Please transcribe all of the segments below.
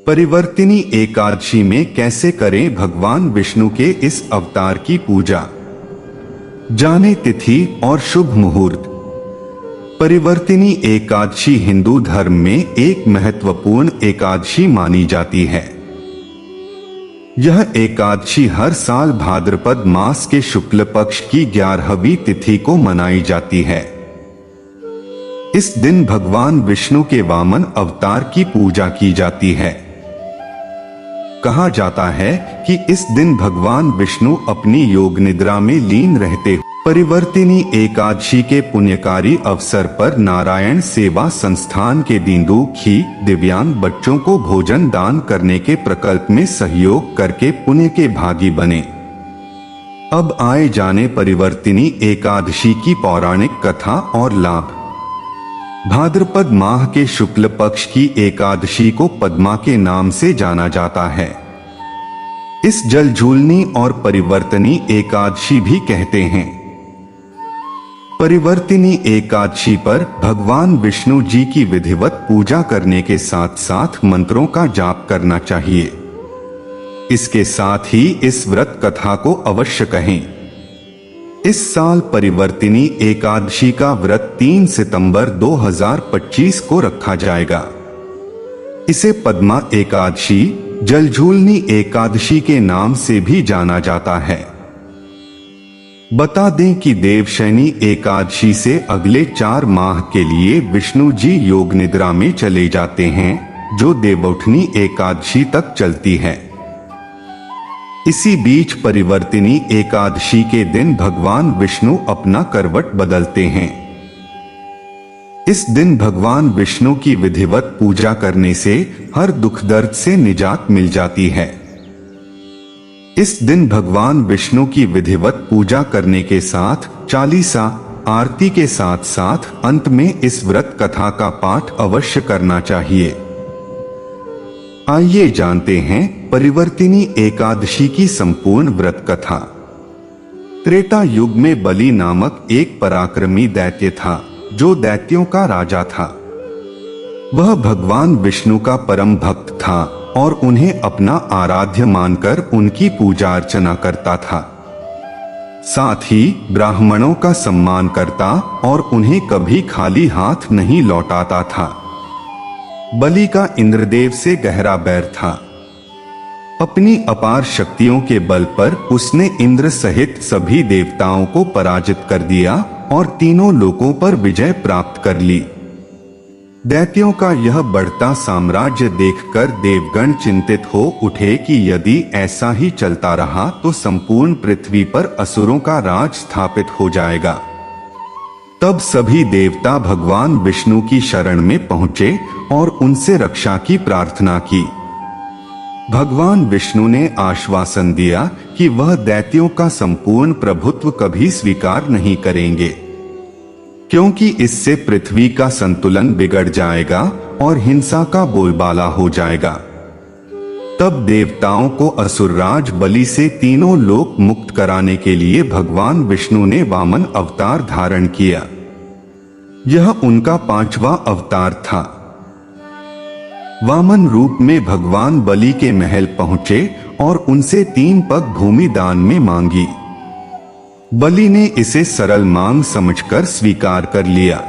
परिवर्तिनी एकादशी में कैसे करें भगवान विष्णु के इस अवतार की पूजा। जाने तिथि और शुभ मुहूर्त। परिवर्तिनी एकादशी हिंदू धर्म में एक महत्वपूर्ण एकादशी मानी जाती है। यह एकादशी हर साल भाद्रपद मास के शुक्ल पक्ष की 11वीं तिथि को मनाई जाती है। इस दिन भगवान विष्णु के वामन अवतार की पूजा की जाती है। कहा जाता है कि इस दिन भगवान विष्णु अपनी योग निद्रा में लीन रहते परिवर्तिनी एकादशी के पुण्यकारी अवसर पर नारायण सेवा संस्थान के दीनदुखी दिव्यांग बच्चों को भोजन दान करने के प्रकल्प में सहयोग करके पुण्य के भागी बने। अब आए जाने परिवर्तिनी एकादशी की पौराणिक कथा और लाभ। भाद्रपद माह के शुक्ल पक्ष की एकादशी को पद्मा के नाम से जाना जाता है। इस जलझूलनी और परिवर्तनी एकादशी भी कहते हैं। परिवर्तिनी एकादशी पर भगवान विष्णु जी की विधिवत पूजा करने के साथ साथ मंत्रों का जाप करना चाहिए। इसके साथ ही इस व्रत कथा को अवश्य कहें। इस साल परिवर्तिनी एकादशी का व्रत 3 सितंबर 2025 को रखा जाएगा। इसे पद्मा एकादशी, जलझूलनी एकादशी के नाम से भी जाना जाता है। बता दें कि देवशयनी एकादशी से अगले 4 माह के लिए विष्णु जी योग निद्रा में चले जाते हैं, जो देवउठनी एकादशी तक चलती है। इसी बीच परिवर्तिनी एकादशी के दिन भगवान विष्णु अपना करवट बदलते हैं। इस दिन भगवान विष्णु की विधिवत पूजा करने से हर दुख दर्द से निजात मिल जाती है। इस दिन भगवान विष्णु की विधिवत पूजा करने के साथ चालीसा आरती के साथ साथ अंत में इस व्रत कथा का पाठ अवश्य करना चाहिए। आइए जानते हैं परिवर्तिनी एकादशी की संपूर्ण व्रत कथा। त्रेता युग में बलि नामक एक पराक्रमी दैत्य था, जो दैत्यों का राजा था। वह भगवान विष्णु का परम भक्त था और उन्हें अपना आराध्य मानकर उनकी पूजा अर्चना करता था। साथ ही ब्राह्मणों का सम्मान करता और उन्हें कभी खाली हाथ नहीं लौटाता था। बलि का इंद्रदेव से गहरा बैर था। अपनी अपार शक्तियों के बल पर उसने इंद्र सहित सभी देवताओं को पराजित कर दिया और तीनों लोकों पर विजय प्राप्त कर ली। दैत्यों का यह बढ़ता साम्राज्य देखकर देवगण चिंतित हो उठे कि यदि ऐसा ही चलता रहा तो संपूर्ण पृथ्वी पर असुरों का राज स्थापित हो जाएगा। तब सभी देवता भगवान विष्णु की शरण में पहुंचे और उनसे रक्षा की प्रार्थना की। भगवान विष्णु ने आश्वासन दिया कि वह दैत्यों का संपूर्ण प्रभुत्व कभी स्वीकार नहीं करेंगे, क्योंकि इससे पृथ्वी का संतुलन बिगड़ जाएगा और हिंसा का बोलबाला हो जाएगा। तब देवताओं को असुरराज बलि से तीनों लोक मुक्त कराने के लिए भगवान विष्णु ने वामन अवतार धारण किया। यह उनका 5वां अवतार था। वामन रूप में भगवान बलि के महल पहुंचे और उनसे 3 पग भूमि दान में मांगी। बलि ने इसे सरल मांग समझकर स्वीकार कर लिया।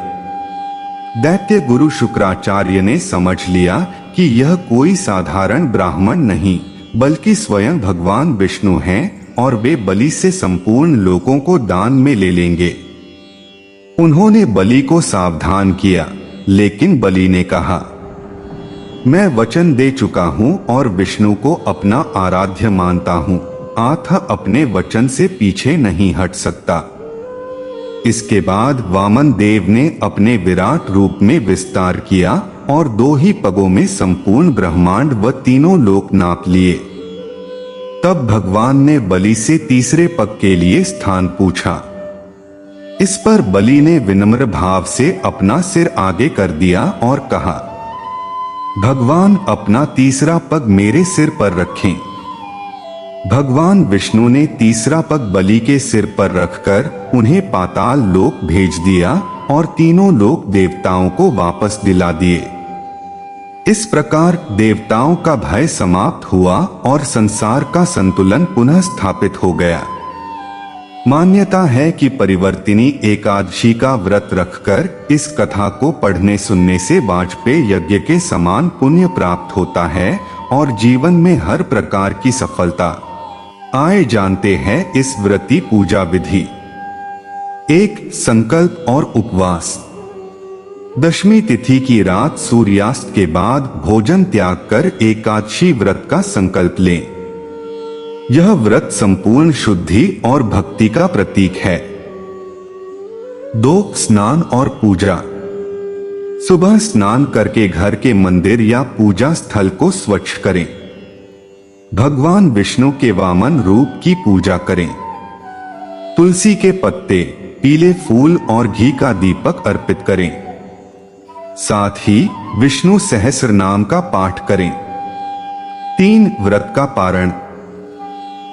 दैत्य गुरु शुक्राचार्य ने समझ लिया कि यह कोई साधारण ब्राह्मण नहीं बल्कि स्वयं भगवान विष्णु हैं और वे बलि से संपूर्ण लोकों को दान में ले लेंगे। उन्होंने बलि को सावधान किया, लेकिन बलि ने कहा, मैं वचन दे चुका हूं और विष्णु को अपना आराध्य मानता हूं, अतः अपने वचन से पीछे नहीं हट सकता। इसके बाद वामन देव ने अपने विराट रूप में विस्तार किया और 2 ही पगों में संपूर्ण ब्रह्मांड व तीनों लोक नाप लिए। तब भगवान ने बलि से तीसरे पग के लिए स्थान पूछा। इस पर बलि ने विनम्र भाव से अपना सिर आगे कर दिया और कहा, भगवान अपना तीसरा पग मेरे सिर पर रखें। भगवान विष्णु ने तीसरा पग बलि के सिर पर रखकर उन्हें पाताल लोक भेज दिया और तीनों लोक देवताओं को वापस दिला दिए। इस प्रकार देवताओं का भय समाप्त हुआ और संसार का संतुलन पुनः स्थापित हो गया। मान्यता है कि परिवर्तिनी एकादशी का व्रत रखकर इस कथा को पढ़ने सुनने से वाजपेय यज्ञ के समान पुण्य प्राप्त होता है और जीवन में हर प्रकार की सफलता आए। जानते हैं इस व्रती पूजा विधि। 1. संकल्प और उपवास। दशमी तिथि की रात सूर्यास्त के बाद भोजन त्याग कर एकादशी व्रत का संकल्प लें। यह व्रत संपूर्ण शुद्धि और भक्ति का प्रतीक है। 2. स्नान और पूजा। सुबह स्नान करके घर के मंदिर या पूजा स्थल को स्वच्छ करें। भगवान विष्णु के वामन रूप की पूजा करें। तुलसी के पत्ते, पीले फूल और घी का दीपक अर्पित करें। साथ ही विष्णु सहस्र नाम का पाठ करें। 3. व्रत का पारण।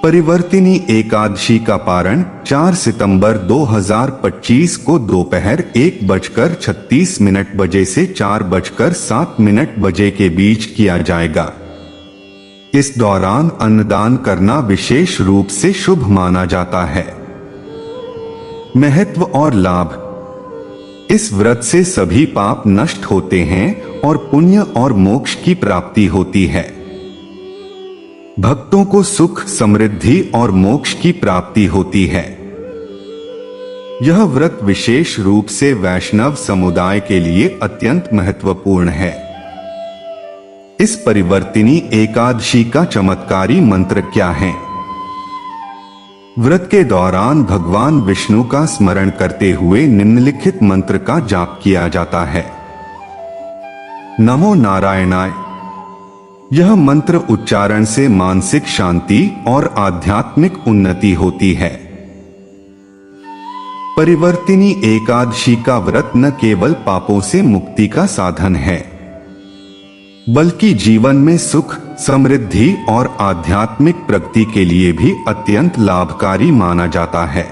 परिवर्तिनी एकादशी का पारण 4 सितंबर 2025 को दोपहर 1:36 बजे से 4:07 बजे के बीच किया जाएगा। इस दौरान अन्नदान करना विशेष रूप से शुभ माना जाता है। महत्व और लाभ। इस व्रत से सभी पाप नष्ट होते हैं और पुण्य और मोक्ष की प्राप्ति होती है। भक्तों को सुख, समृद्धि और मोक्ष की प्राप्ति होती है। यह व्रत विशेष रूप से वैष्णव समुदाय के लिए अत्यंत महत्वपूर्ण है। इस परिवर्तिनी एकादशी का चमत्कारी मंत्र क्या है? व्रत के दौरान भगवान विष्णु का स्मरण करते हुए निम्नलिखित मंत्र का जाप किया जाता है। नमो नारायणाय। यह मंत्र उच्चारण से मानसिक शांति और आध्यात्मिक उन्नति होती है। परिवर्तिनी एकादशी का व्रत न केवल पापों से मुक्ति का साधन है, बल्कि जीवन में सुख, समृद्धि और आध्यात्मिक प्रगति के लिए भी अत्यंत लाभकारी माना जाता है।